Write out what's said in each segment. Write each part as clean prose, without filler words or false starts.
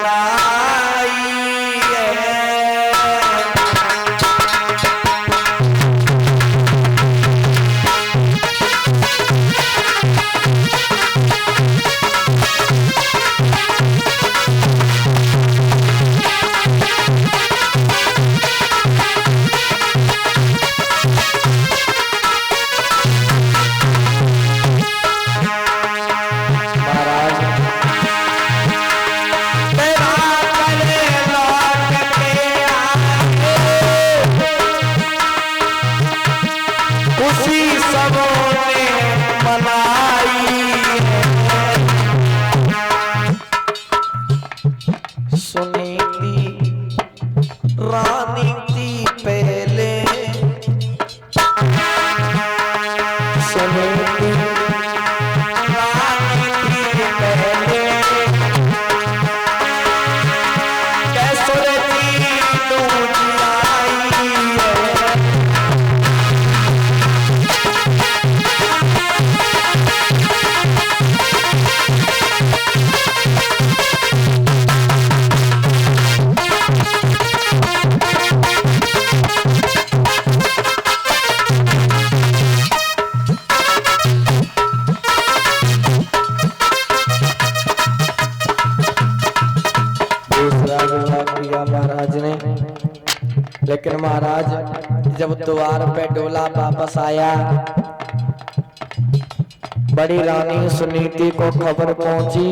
बनाई रानी थी पहले सुनी थी रानी थी पहले कैसुर थी दूजी आई महाराज ने। लेकिन महाराज जब द्वार पे डोला वापस आया, बड़ी रानी सुनीति को खबर पहुंची।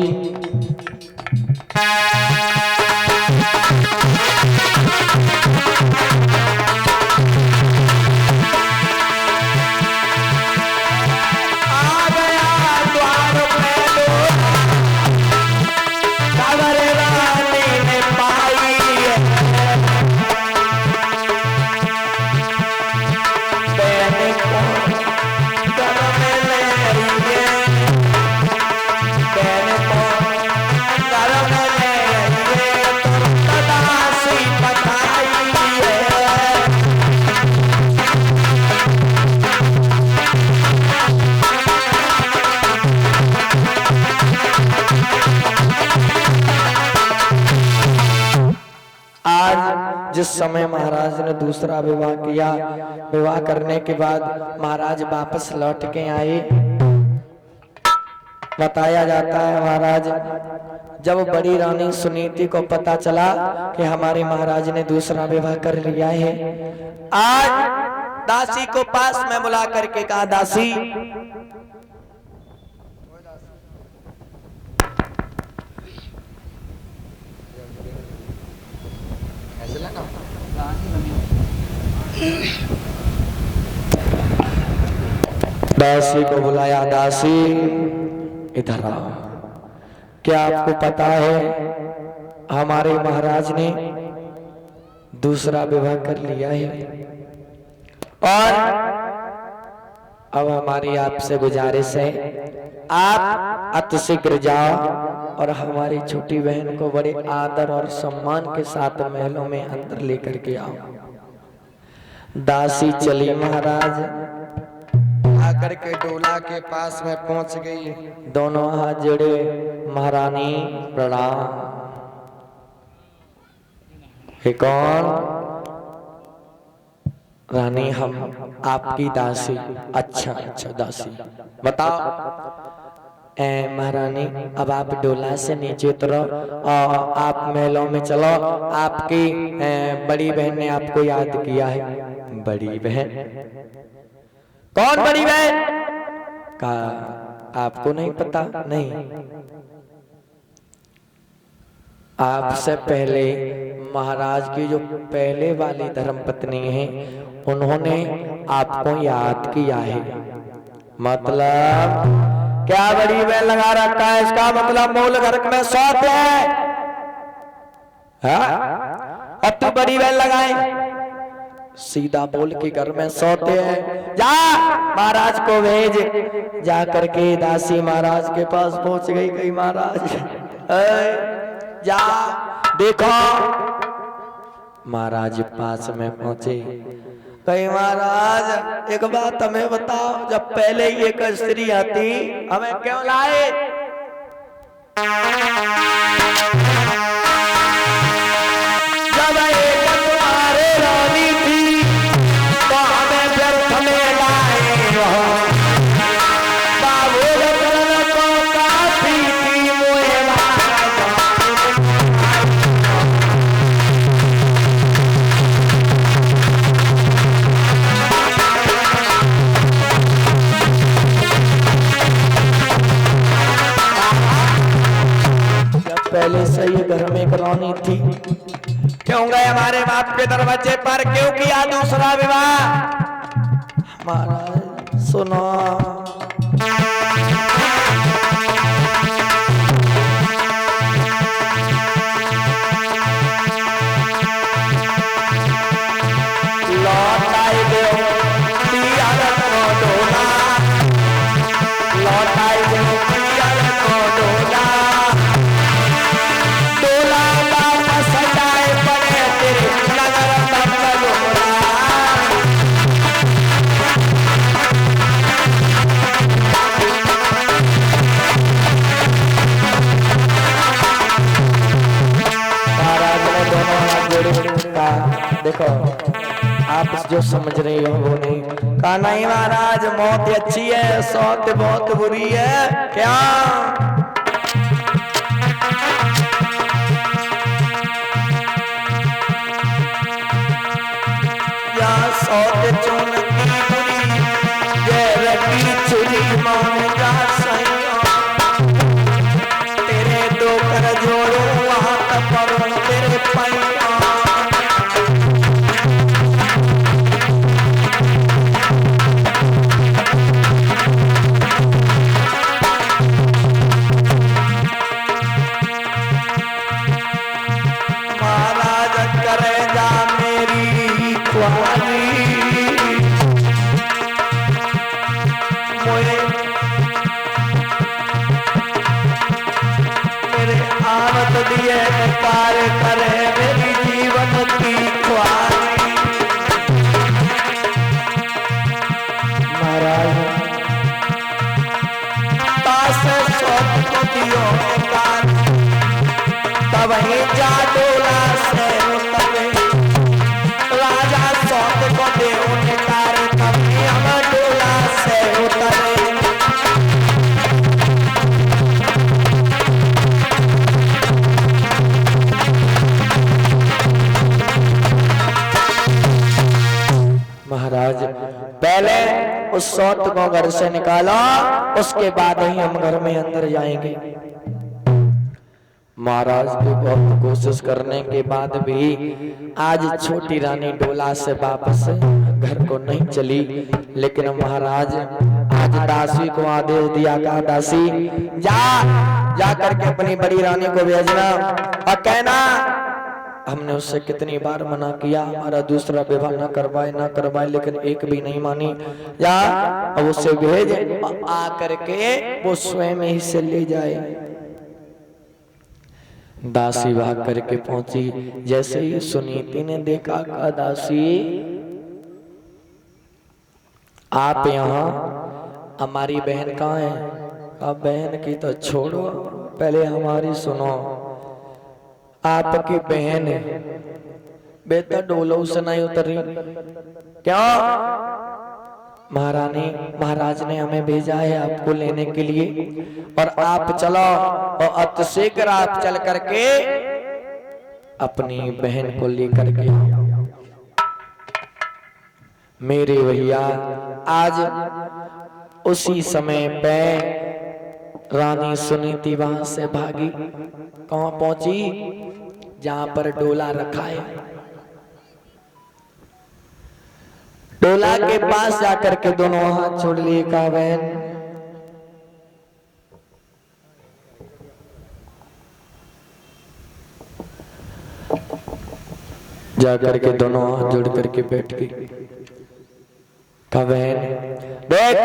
जिस समय महाराज ने दूसरा विवाह किया, विवाह करने के बाद महाराज वापस लौट के आए। बताया जाता है महाराज जब बड़ी रानी सुनीति को पता चला कि हमारे महाराज ने दूसरा विवाह कर लिया है, आज दासी को पास में बुला करके कहा, दासी दासी को बुलाया, दासी इधर आओ। क्या आपको पता है हमारे महाराज ने दूसरा विवाह कर लिया है, और अब हमारी आपसे गुजारिश है आप अतिशीघ्र जाओ और हमारी छोटी बहन को बड़े आदर और सम्मान के साथ महलों में अंदर लेकर के आओ। दासी चली महाराज, आकर के डोला के पास में पहुंच गई, दोनों हाथ जोड़े, महारानी प्रणाम। हे कौन? रानी हम आपकी दासी। अच्छा अच्छा दासी, बताओ। महारानी अब आप डोला से नीचे उतरो और आप महलों में चलो। आपकी बड़ी बहन ने आपको याद किया है। बड़ी बहन? कौन बड़ी बहन? कहा आपको नहीं पता? नहीं, आपसे पहले महाराज की जो पहले वाली धर्मपत्नी है उन्होंने आपको याद किया है। मतलब क्या बड़ी बहन लगा रखा है? इसका मतलब मूल घर में सौत है, और तू बड़ी बहन लगाए? सीधा बोल के घर में सोते हैं। जा महाराज को भेज। जा करके दासी महाराज के पास पहुंच गई। कही महाराज जा देखो। महाराज पास में पहुंचे। कही महाराज एक बात हमें बताओ, जब पहले ये एक स्त्री आती हमें क्यों लाए? पहले से ही घर में एक रानी थी। क्यों गए हमारे बाप के दरवाजे पर, क्यों किया दूसरा विवाह? महाराज सुनो, लौटाई दो पिया को डोला, लौटाई दो पिया को डोला, डोला वापस जाए पड़े तेरे नगर तक डोला। महाराज ने दोनों हाथ जोड़े कहा, देखो आप जो समझ रही हो वो नहीं। कहा नहीं महाराज, मौत अच्छी है, सौत बहुत बुरी है। क्या? या सौत चून की बुरी, जहर की छुरी मान जा सैया, तेरे दो कर जोड़ो हाथ पर तेरे पैया। मेरे आवत दिए पार करे मेरी जीवन की ख्वाहिश। महाराज पास सौत को दियो कार, तब ही जा डोला से उतरे, राजा सौत को दे कार, तब ही हम डोला से उतरे। महाराज पहले उस सौत को घर से निकाला, उसके बाद ही हम घर में अंदर जाएंगे। महाराज की बहुत कोशिश करने के बाद भी आज छोटी रानी डोला से वापस घर को नहीं चली। लेकिन महाराज आज दासी को आदेश दिया, कहा दासी जा करके अपनी बड़ी रानी को भेजना और कहना हमने उससे कितनी बार मना किया, हमारा दूसरा विवाह न करवाए, लेकिन एक भी नहीं मानी। या अब उससे भेज, आ करके वो स्वयं ही से ले जाए। दासी भाग करके पहुंची। जैसे ही सुनीति ने देखा, कहा दासी आप यहाँ, हमारी बहन कहाँ है? अब बहन की तो छोड़ो, पहले हमारी सुनो। आपकी बहन है बेटा, डोलों से नहीं उतरी। क्या? महाराज ने हमें भेजा है आपको लेने के लिए, और आप चलो और अतिशीघ्र आप चल करके अपनी बहन को लेकर के। मेरे भैया आज उसी समय पे रानी सुनीति वहां से भागी। कहां पहुंची? जहां पर डोला रखा है। डोला के पास जाकर के दोनों हाथ छोड़ लिए, कहा बहन जाकर के दोनों हाथ जोड़ करके बैठ गई। कहा बहन देख,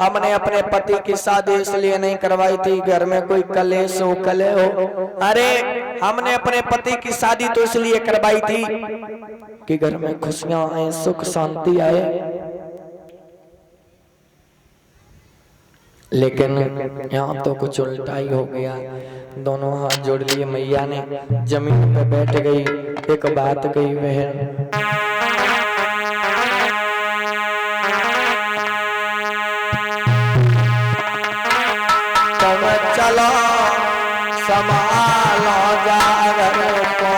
हमने अपने पति की शादी इसलिए नहीं करवाई थी घर में कोई कलेश हो कलह हो। अरे हमने अपने पति की शादी तो इसलिए करवाई थी कि घर में खुशियां आए, सुख शांति आए। लेकिन यहाँ तो कुछ उल्टा ही हो गया। दोनों हाथ जोड़ लिए, मैया ने जमीन पे बैठ गई। एक बात कही बहन, तुम चलो संभालो जागर को,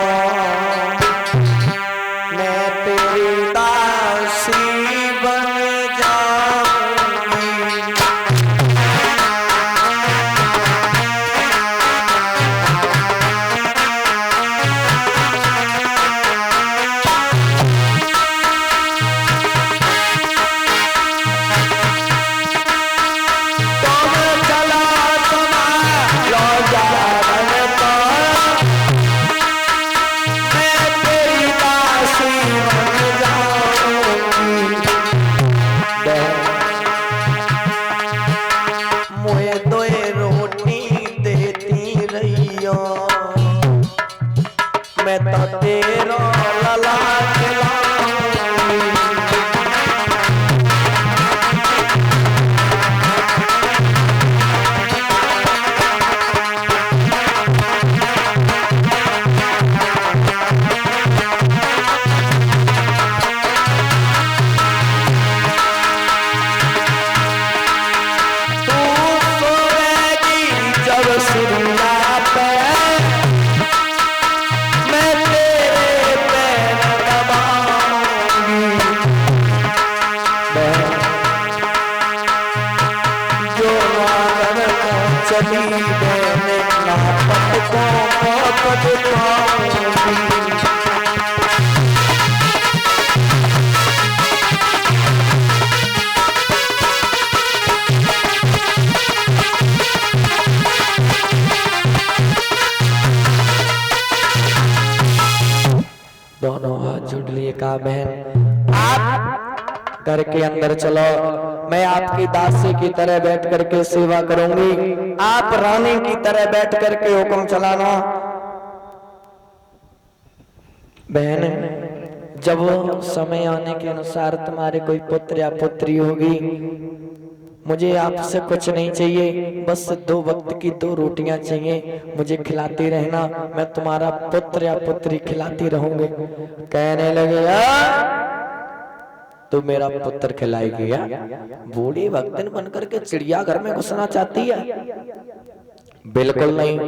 मैं तेरी दासी बन जाऊंगी। मैं तो तेरो लला खिलाऊंगी। चली मैंने ना पटकों को पटकाऊंगी। दोनों हाथ जोड़ लिए, कहा बहन आप घर के अंदर चलो, मैं आपकी दासी की तरह बैठ करके सेवा करूंगी, आप रानी की तरह बैठ करके हुक्म चलाना। बहन जब समय आने के अनुसार तुम्हारे कोई पुत्र या पुत्री होगी, मुझे आपसे कुछ नहीं चाहिए, बस 2 वक्त की 2 रोटियां चाहिए, मुझे खिलाती रहना, मैं तुम्हारा पुत्र या पुत्री खिलाती रहूंगी। कहने लगे तो मेरा पुत्र खिलाएगी या बूढ़ी भक्तन बनकर के चिड़ियाघर में घुसना चाहती है? बिल्कुल नहीं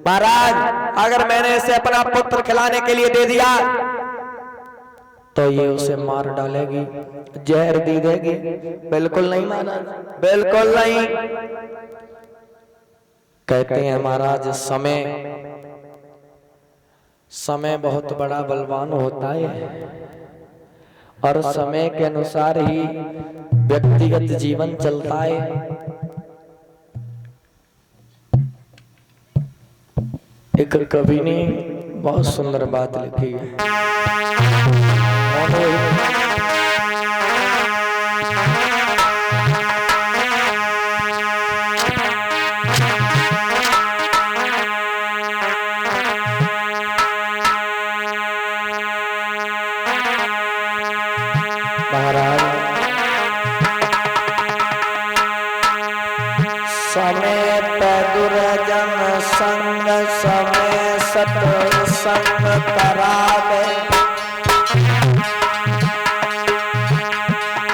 महाराज, अगर मैंने इसे अपना पुत्र खिलाने के लिए दे दिया तो ये उसे मार डालेगी, जहर दे देगी। बिल्कुल नहीं महाराज, बिल्कुल नहीं। कहते हैं महाराज समय बहुत बड़ा बलवान होता है और समय के अनुसार ही व्यक्तिगत जीवन चलता है। एक कवि ने बहुत सुंदर बात लिखी है। समय दुर्जन संग समय सत्संग करावे,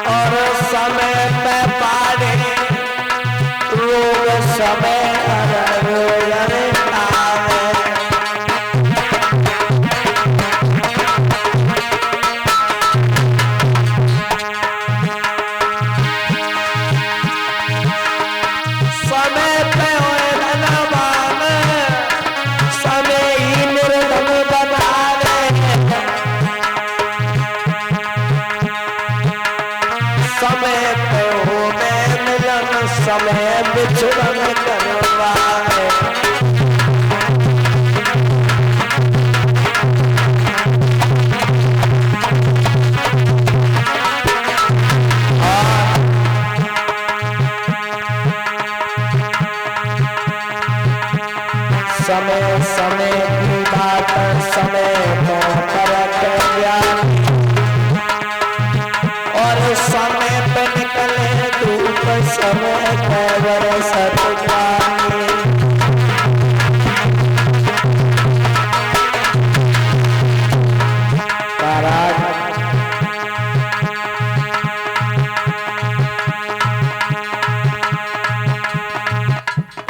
और समय पे पाड़े रोग समय आवे। समय पे होए धनवान, समय ही निर्धन बनावे। समय पे हो में मिलन, समय बिछड़न करवावे। समय समय की बात समय को परख ज्ञान, और समय पे निकले धूप समय पे बरसत पानी।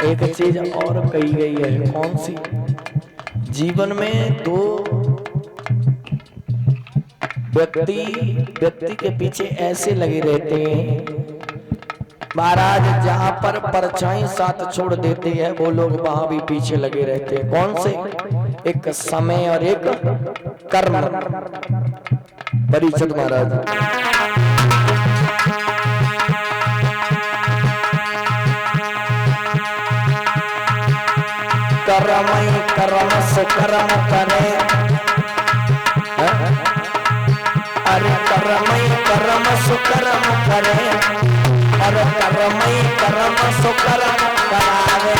एक चीज और कही गई है, कौन सी? जीवन में 2 व्यक्ति के पीछे ऐसे लगे रहते हैं महाराज, जहां पर परछाई साथ छोड़ देती है वो लोग वहां भी पीछे लगे रहते हैं। कौन से? एक समय और एक कर्म। परीक्षित महाराज कर्मई कर्म सुकर्म करे, अरे कर्मई कर्म सुकर्म करे, अरे कर्मई कर्म सुकर्म करावे।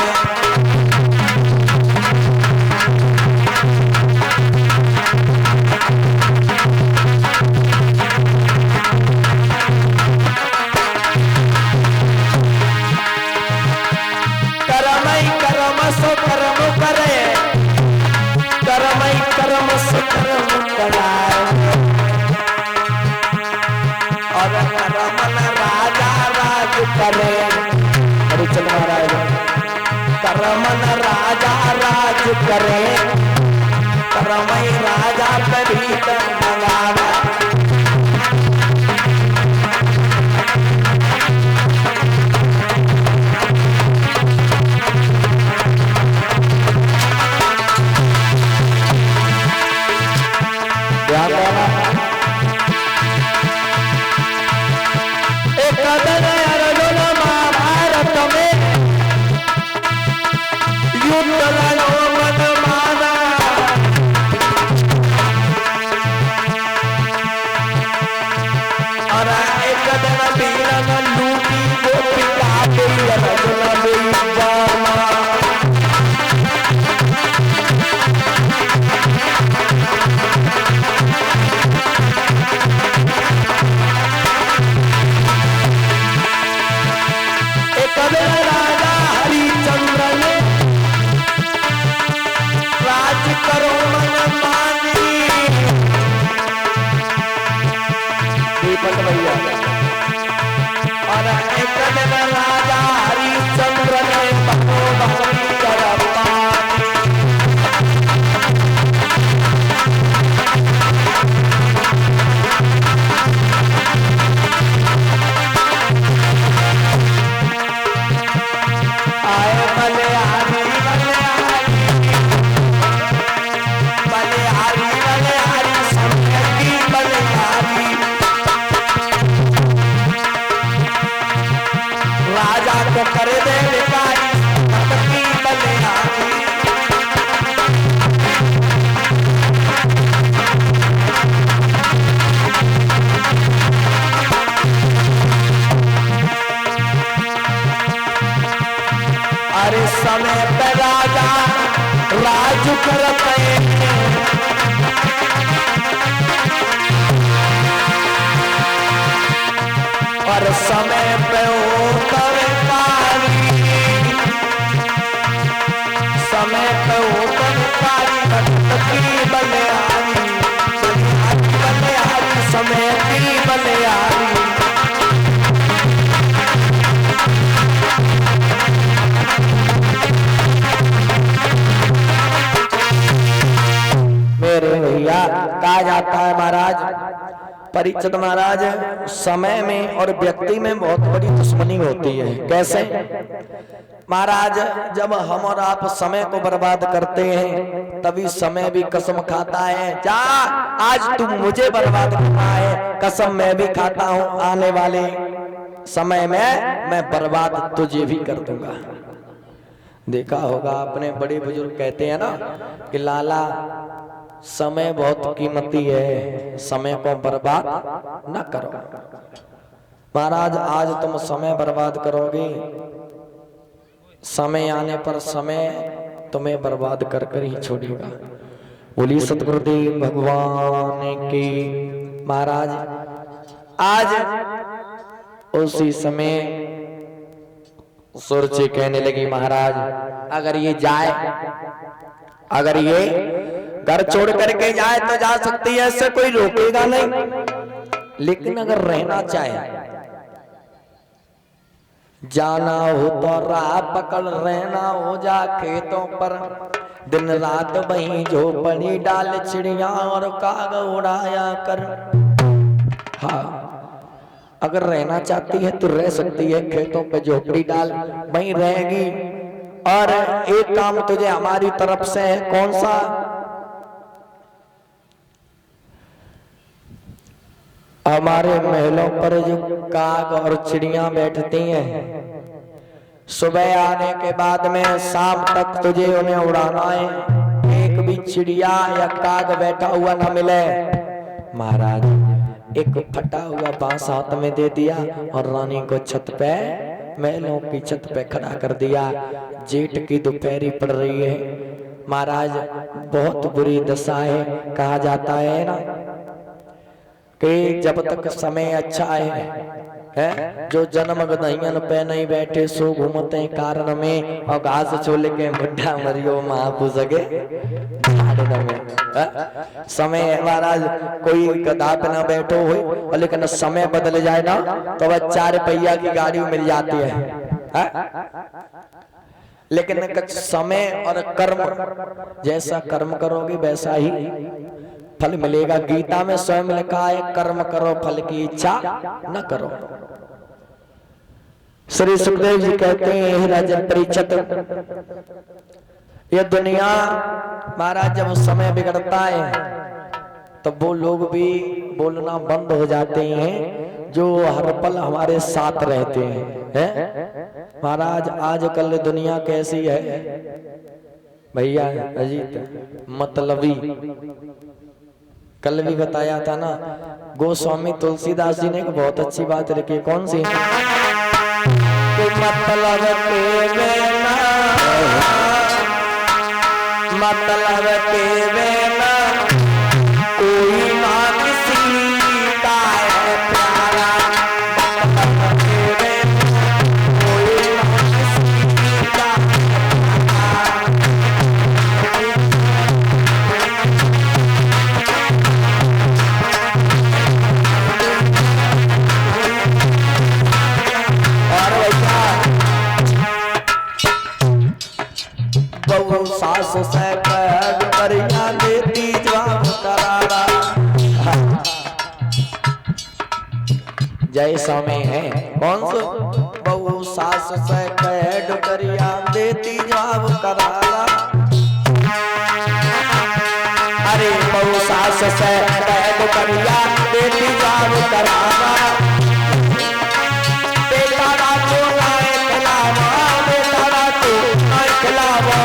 को कर्म करे, कर्म ही कर्म से कर्म कराए। और कर्म न राजा राज करे, हरिचंद महाराज, कर्म न राजा राज करे, कर्म ही राजा पे भीतर मंगावा। अरे समय पे राजा राज करते, और समय पे होकर कारी, समय पे होकर कारी भक्ति बलिहारी, बलिहारी समय की बलिहारी। मेरे भैया कहा जाता है महाराज परीक्षित महाराज, समय में और व्यक्ति में बहुत बड़ी दुश्मनी होती है। कैसे महाराज, जब हम और आप समय को बर्बाद करते हैं तभी समय भी कसम खाता है, जा आज तू मुझे बर्बाद करना है, कसम मैं भी खाता हूं आने वाले समय में मैं बर्बाद तुझे भी कर दूंगा। देखा होगा अपने बड़े बुजुर्ग कहते हैं ना कि लाला समय बहुत कीमती है, समय को बर्बाद न करो। महाराज आज तुम समय बर्बाद करोगे, समय आने पर समय तुम्हें बर्बाद कर कर ही छोड़ेगा। बोलिए सतगुरुदेव भगवान की। महाराज आज उसी समय सूर्य कहने लगी, महाराज अगर ये जाए, अगर ये घर छोड़ करके जाए तो जा सकती है, ऐसे कोई रोकेगा नहीं, लेकिन अगर रहना चाहे, जाना हो तो राह पकड़ रहना हो जा खेतों पर, दिन रात वहीं झोपड़ी डाल चिड़िया और काग उड़ाया कर। हाँ, अगर रहना चाहती है तो रह सकती है, खेतों पे झोपड़ी डाल वहीं रहेगी। और एक काम तुझे हमारी तरफ से है, कौन सा? हमारे महलों पर जो काग और चिड़िया बैठती हैं, सुबह आने के बाद में शाम तक तुझे उन्हें उड़ाना है, एक भी चिड़िया या काग बैठा हुआ ना मिले। महाराज एक फटा हुआ बांस हाथ में दे दिया और रानी को छत पे, महलों की छत पे खड़ा कर दिया। जेठ की दोपहरी पड़ रही है महाराज, बहुत बुरी दशा है। कहा जाता है ना कि जब तक समय अच्छा है है जो जन्म गदहियन पे नहीं बैठे सो घूमते कारण में और घास छोले के बुढ़ा मरियो महापु सके समय महाराज कोई गधा पे ना बैठो हो लेकिन समय बदल जाए ना तो वह 4 पहिया की गाड़ी मिल जाती है? लेकिन समय और कर्म जैसा कर्म करोगे वैसा ही फल मिलेगा। गीता में स्वयं लिखा है कर्म करो फल की इच्छा न करो। श्री सुखदेव जी कहते हैं राजन परीक्षित ये दुनिया महाराज जब समय बिगड़ता है तो वो लोग भी बोलना बंद हो जाते हैं जो हर पल हमारे साथ रहते हैं। महाराज आजकल दुनिया कैसी है भैया अजीत मतलबी। कल भी बताया था ना गोस्वामी तुलसीदास जी ने एक बहुत अच्छी बात लिखी। कौन सी? मतलब के बिना मतलब के बिना कोई ना किसी का है प्यारा। मतलब के बिना कोई ना किसी का बहु सास से कह करिया देती जवाब करारा। जय समय है कौन सो? बहु सास से कह करिया देती जवाब करारा। अरे बहु सास से कह करिया देती जवाब करारा। बेटा तो लाए खिलावा बेटा तो लाए खिलावा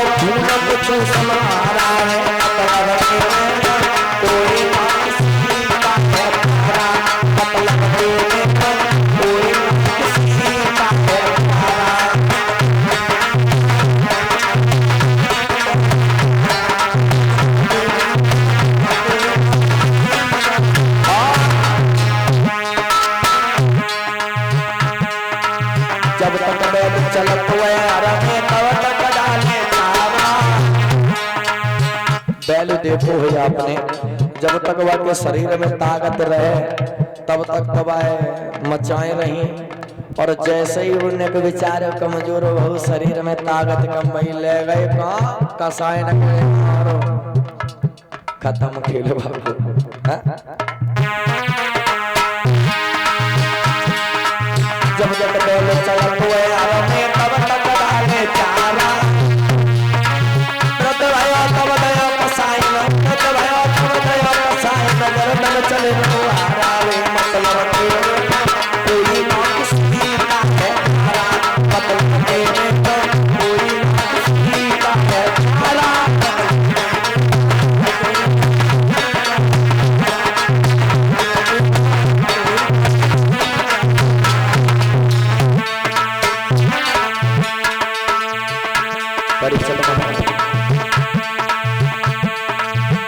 कुछ समारा है। मतलब कोई ना किसी का है प्यारा। मतलब कोई ना किसी का है प्यारा। जब तक बैल चलत हुए में तब तक डाले चारा। बैल देखो है आपने जब तक वह के शरीर में ताकत रहे तब तक दबाए मचाए रही और जैसे ही उन्हें के विचार कमजोर हो शरीर में ताकत कम भई ले गए कहाँ कसाय न मारो खत्म खेल बाबू। जब जब बैल चलत हुए में तब तक डाले चारा। तब दया कसाय न चले मतलब कोई ना किसी का है प्यारा। मतलब कोई ना किसी का है प्यारा।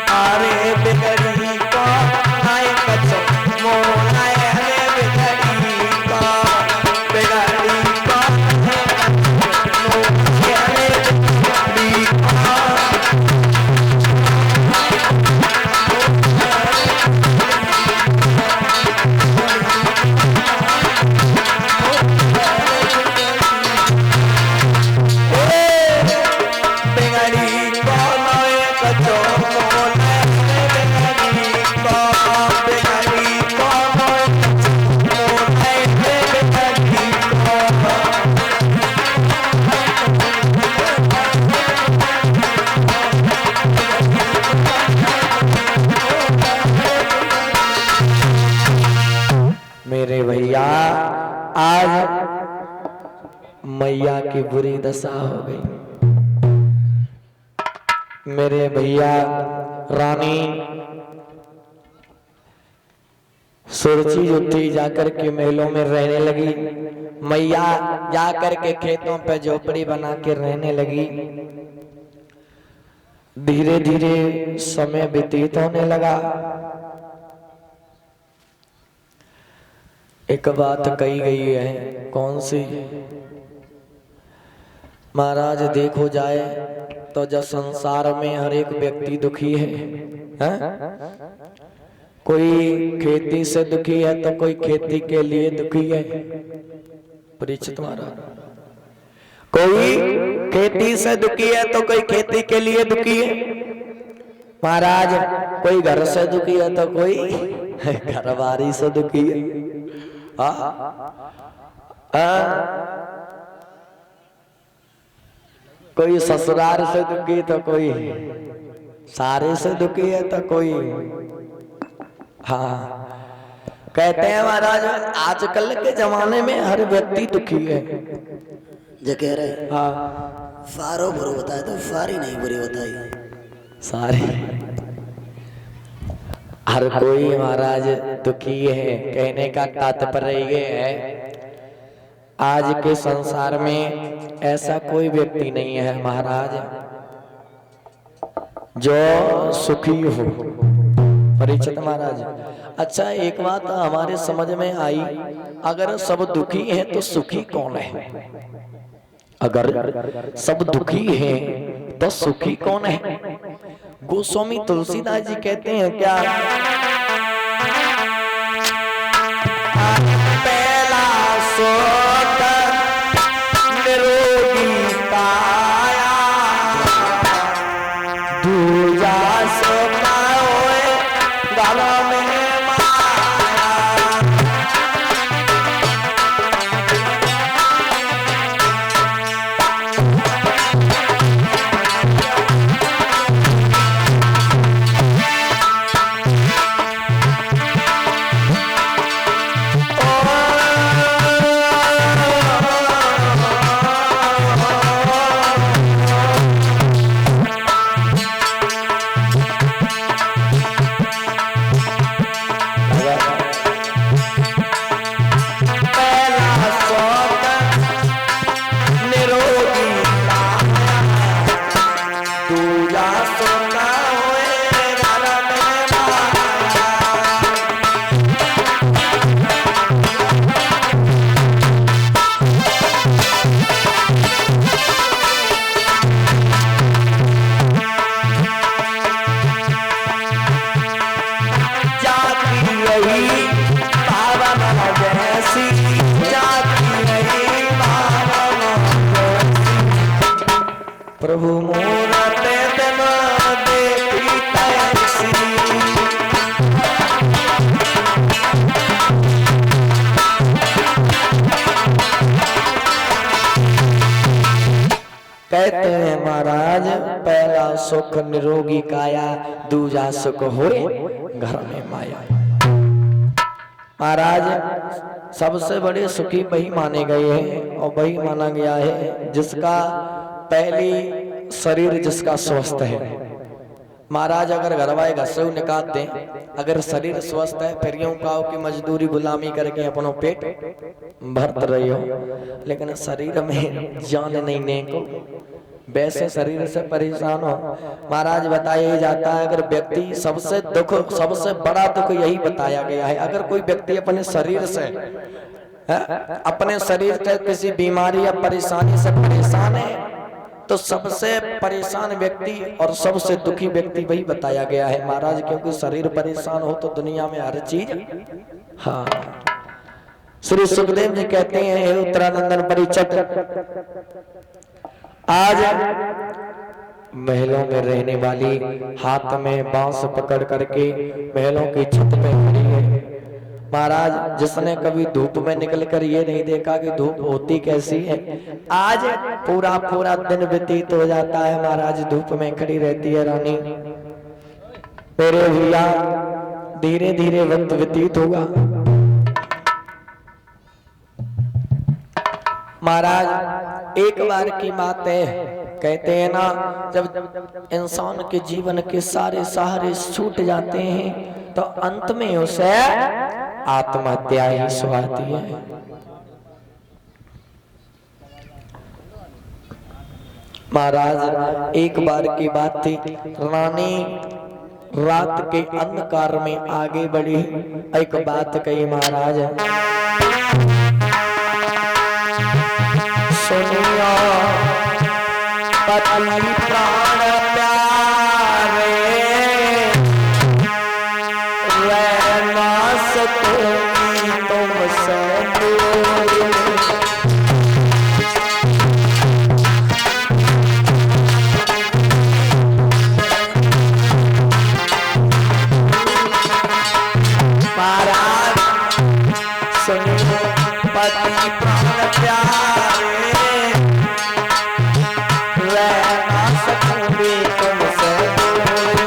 अरे बिगड़ी को आए कचो मोलाए बिगड़ी को बिगड़ी को बिगड़ी मेरे भैया आज मैया की बुरी दशा हो गई। मेरे भैया रानी सुरची जो थी जाकर के महलों में रहने लगी। मैया जाकर के खेतों पे झोपड़ी बना के रहने लगी। धीरे धीरे समय व्यतीत होने लगा। एक बात कही गई है, कौन सी? महाराज देखो जाए तो जब संसार में हर एक व्यक्ति दुखी है, कोई खेती से दुखी है तो कोई खेती के लिए दुखी है। परीक्षित महाराज, कोई खेती से दुखी है तो कोई खेती के लिए दुखी है। महाराज कोई घर से दुखी है तो कोई घरवारी से दुखी है। कोई ससुराल से दुखी तो कोई सारे से दुखी है तो कोई। हाँ, कहते हैं महाराज आजकल के जमाने में हर व्यक्ति दुखी है। जो कह रहे हाँ, फारो बुरो बताए तो फारी नहीं बुरी बताई। सारे हर कोई महाराज दुखी है। कहने का तात्पर्य ये है, आज के संसार में ऐसा कोई व्यक्ति नहीं है महाराज जो सुखी हो। परीक्षित महाराज, अच्छा एक बात हमारे समझ में आई, अगर सब दुखी हैं तो सुखी कौन है? अगर सब दुखी हैं तो सुखी कौन है? गोस्वामी तुलसीदास जी कहते हैं क्या, पहला सुख निरोगी काया, दूजा सुख होए गला में प्रभु मूरते दिन देखी तैसी। कहते हैं महाराज पहला सुख निरोगी काया, दूजा सुख होए घर में माया। महाराज सबसे बड़े सुखी वही माने गए हैं और वही माना गया है जिसका पहली शरीर जिसका स्वस्थ है। महाराज अगर घरवाए घर से निकाल दें, अगर शरीर स्वस्थ है फिर यूं कहो कि मजदूरी गुलामी करके अपनों पेट भरत रही हो, लेकिन शरीर में जान नहीं ने को वैसे शरीर से परेशान हो। महाराज बताया जाता है अगर व्यक्ति सबसे बड़ा दुख यही बताया गया है, अगर कोई व्यक्ति अपने शरीर से अपने शरीर से किसी बीमारी या परेशानी से परेशान है तो सबसे परेशान व्यक्ति और सबसे दुखी व्यक्ति वही बताया गया है महाराज, क्योंकि शरीर परेशान हो तो दुनिया में हर चीज। हाँ, श्री सुखदेव जी कहते हैं हे उत्तरानंदन परीक्षित, आज महलों में रहने वाली हाथ में बांस पकड़ करके महलों की छत पे खड़ी है। महाराज जिसने कभी धूप में निकलकर ये नहीं देखा कि धूप होती कैसी है, आज पूरा पूरा दिन व्यतीत हो जाता है महाराज धूप में खड़ी रहती है रानी। मेरे भैया धीरे धीरे वक्त व्यतीत होगा। महाराज एक बार की बात है, कहते हैं ना जब इंसान के जीवन के सारे सहारे छूट जाते हैं तो अंत में उसे आत्महत्या ही सुहाती है। महाराज एक बार की बात थी, रानी रात के अंधकार में आगे बढ़ी, एक बात कही महाराज सुनियो पति प्राण प्यारे रहना सकूंगी तुमसे दूर। महाराज सुनियो पति प्राण प्यारे रहना सकूंगी तुमसे दूर।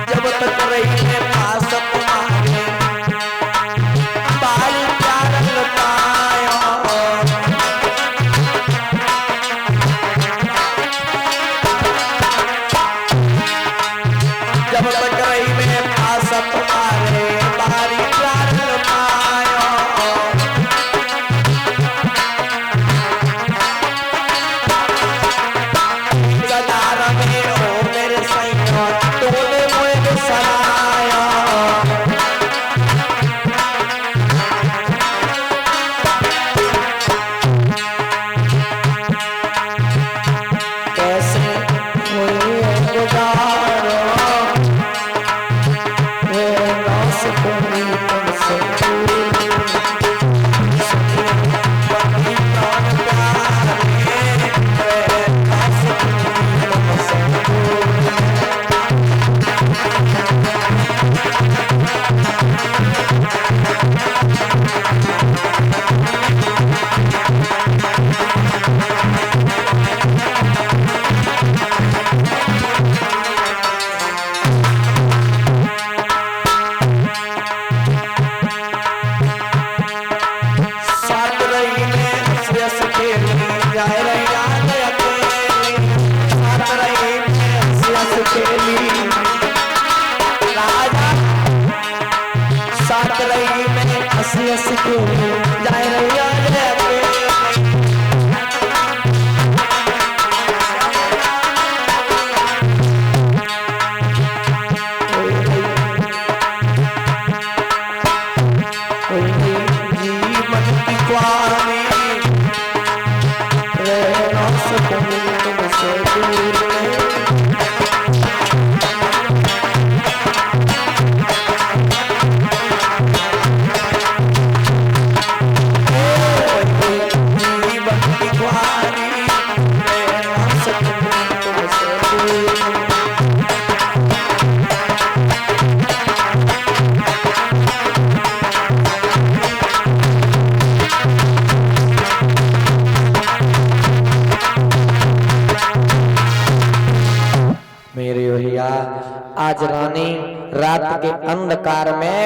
जब तक रही है पास तुम्हारे बाल प्यार लुटाया, जब तक रही मैं पास तुम्हारे बाल प्यार लुटाया। सदारा में ओ मेरे सैया तूने मुझे सराया। कैसे हुई गुजारो रहना सकूंगी तुमसे दूर। पति प्राण प्यारे रहना सकूंगी तुमसे दूर। साथ रही में हंस खेली जाए रही याद अकेली। साथ रही में हंस खेली राजा, साथ रही में हंस खेली जाए रही याद अकेली। जीवन की क्वारी रहना सकूंगी तुमसे दूर। जीवन की क्वारी रहना सकूंगी तुमसे दूर। मेरे भैया आज रानी रात के अंधकार में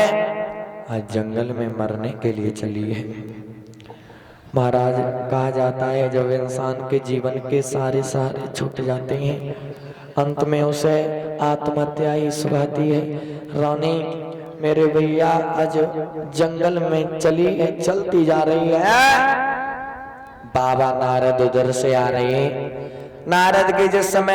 आज जंगल में मरने के लिए चली है। महाराज कहा जाता है जब इंसान के जीवन के सारे सहारे छूट जाते हैं अंत में उसे आत्महत्या ही सुहाती है। रानी मेरे भैया आज जंगल में चली है, चलती जा रही है। बाबा नारद उधर से आ रहे हैं। नारद के जिस समय